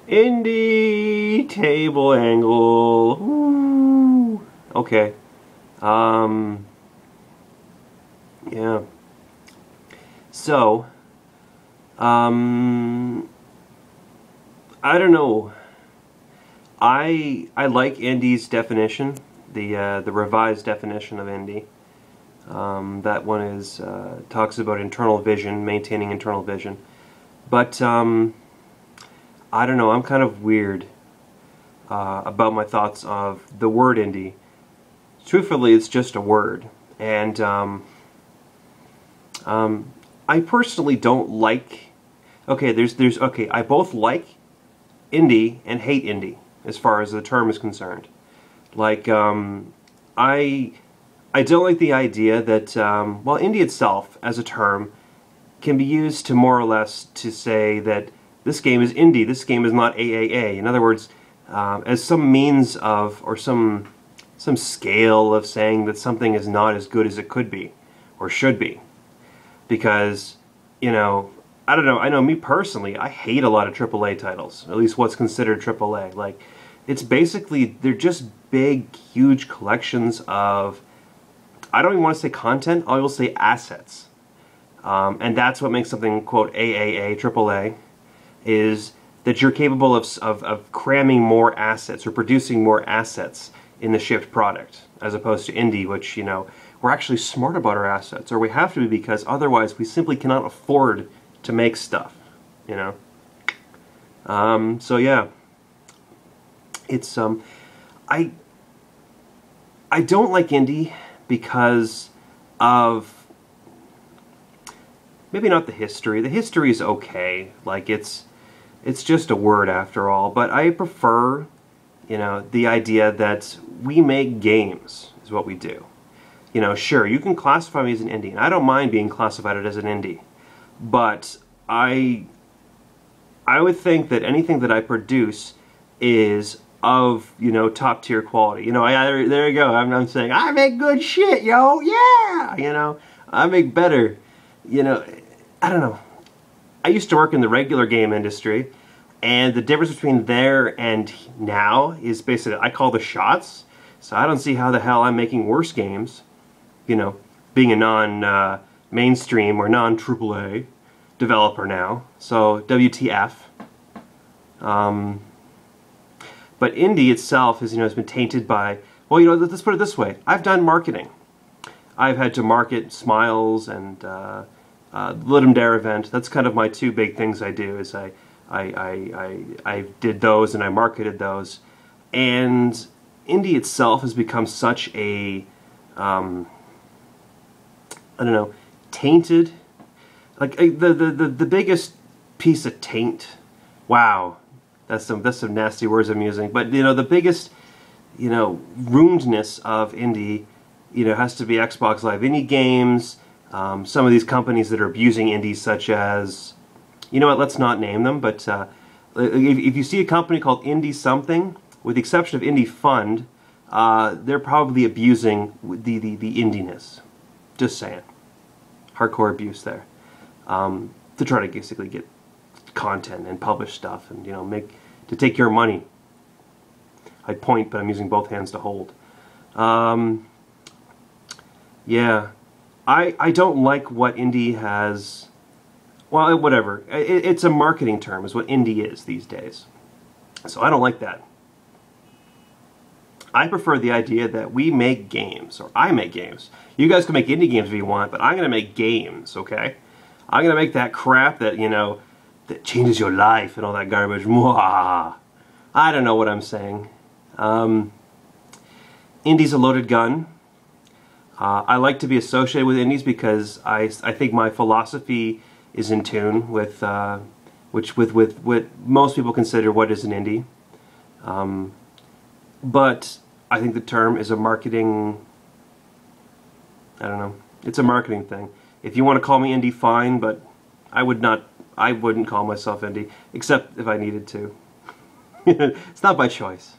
Indie table angle. Ooh. Okay. Yeah. So, I don't know. I like indie's definition, the revised definition of indie. That one is talks about internal vision, maintaining internal vision. But I don't know. I'm kind of weird about my thoughts of the word indie. Truthfully, it's just a word, and I personally don't like. Okay, there's okay. I both like indie and hate indie as far as the term is concerned. Like I don't like the idea that well, indie itself as a term can be used to more or less to say that this game is indie, this game is not AAA. In other words, as some means of, or some scale of saying that something is not as good as it could be or should be. Because, you know, I don't know, I know me personally, I hate a lot of AAA titles, at least what's considered AAA. Like, it's basically, they're just big, huge collections of, I don't even want to say content, I will say assets. And that's what makes something, quote, AAA, AAA, is that you're capable of cramming more assets or producing more assets in the shipped product, as opposed to indie, which, you know, we're actually smart about our assets, or we have to be, because otherwise we simply cannot afford to make stuff, you know. So yeah, it's I don't like indie because of, maybe not the history. The history is okay, like it's just a word after all, but I prefer, you know, the idea that we make games is what we do. You know, sure, you can classify me as an indie, and I don't mind being classified as an indie, but I would think that anything that I produce is of, you know, top tier quality. You know, there you go, I'm saying, I make good shit, yo, yeah! You know, I make better, you know, I don't know. I used to work in the regular game industry, and the difference between there and now is basically, I call the shots, so I don't see how the hell I'm making worse games. You know, being a non-mainstream or non-AAA developer now, so WTF. But indie itself is, you know, has been tainted by, well, you know, let's put it this way. I've done marketing. I've had to market Smiles and Ludum Dare event. That's kind of my two big things I do. Is I did those and I marketed those, and indie itself has become such a I don't know, tainted. Like the biggest piece of taint. Wow, that's some nasty words I'm using. But you know, the biggest, you know, ruinedness of indie, you know, has to be Xbox Live Indie Games. Some of these companies that are abusing indies, such as, you know what, let's not name them, but if you see a company called Indie Something, with the exception of Indie Fund, they're probably abusing the indiness. Just saying. Hardcore abuse there. To try to basically get content and publish stuff and, you know, to take your money. I point, but I'm using both hands to hold. Yeah. I don't like what indie has. Well, whatever. It's a marketing term, is what indie is these days. So I don't like that. I prefer the idea that we make games, or I make games. You guys can make indie games if you want, but I'm going to make games, okay? I'm going to make that crap that, you know, that changes your life and all that garbage. Mwah. I don't know what I'm saying. Indie's a loaded gun. I like to be associated with indies because I think my philosophy is in tune with with what most people consider what is an indie. But I think the term is a marketing, I don't know, it's a marketing thing. If you want to call me indie, fine, but I wouldn't call myself indie, except if I needed to. It's not by choice.